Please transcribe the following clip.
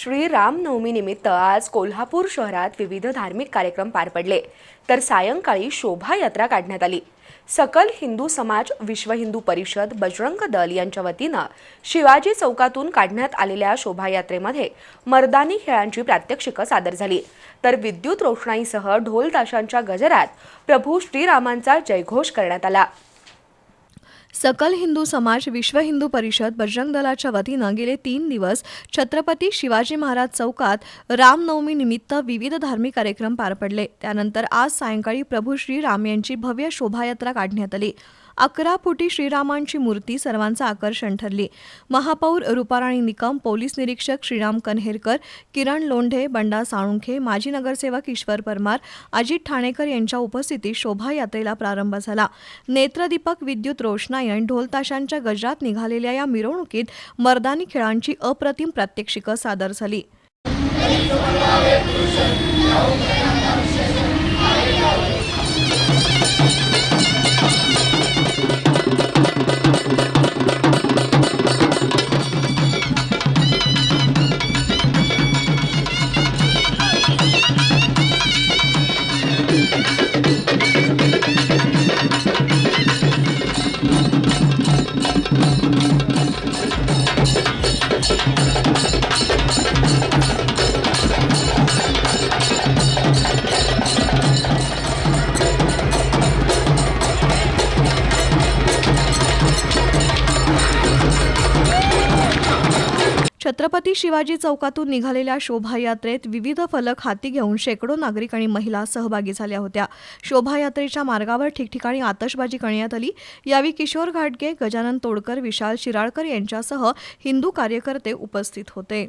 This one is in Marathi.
श्री रामनवमी निमित्त आज कोल्हापूर शहरात विविध धार्मिक कार्यक्रम पार पडले, तर सायंकाळी शोभायात्रा काढण्यात आली। सकल हिंदू समाज, विश्व हिंदू परिषद, बजरंग दल यांच्या वतीनं शिवाजी चौकातून काढण्यात आलेल्या शोभायात्रेमध्ये मर्दानी खेळांची प्रात्यक्षिकं सादर झाली, तर विद्युत रोषणाईसह ढोल ताशांच्या गजरात प्रभू श्रीरामांचा जयघोष करण्यात आला। सकल हिंदू समाज, विश्व हिंदू परिषद, बजरंग दलाच्या वतीनं गेले 3 दिवस छत्रपती शिवाजी महाराज चौकात रामनवमी निमित्त विविध धार्मिक कार्यक्रम पार पडले। त्यानंतर आज सायंकाळी प्रभू श्रीराम यांची भव्य शोभायात्रा काढण्यात आली। 11 फुटी श्रीरामांची मूर्ती सर्वांचं आकर्षण ठरली। महापौर रूपाराणी निकम, पोलीस निरीक्षक श्रीराम कन्हेरकर, किरण लोंढे, बंडा साळुंखे, माजी नगरसेवक ईश्वर परमार, अजित ठाणेकर यांच्या उपस्थितीत शोभायात्रेला प्रारंभ झाला। नेत्रदीपक, विद्युत रोषणाई आणि ढोलताशांच्या गजरात निघालेल्या या मिरवणुकीत मर्दानी खेळांची अप्रतिम प्रात्यक्षिकं सादर झाली। छत्रपती शिवाजी चौकातून निघालेल्या शोभायात्रेत विविध फलक हाती घेऊन शेकडो नागरिक आणि महिला सहभागी झाल्या होत्या। शोभायात्रेच्या मार्गावर ठिकठिकाणी आतषबाजी करण्यात आली। यावेळी किशोर घाटगे, गजानन तोडकर, विशाल शिराळकर यांच्यासह हिंदू कार्यकर्ते उपस्थित होते।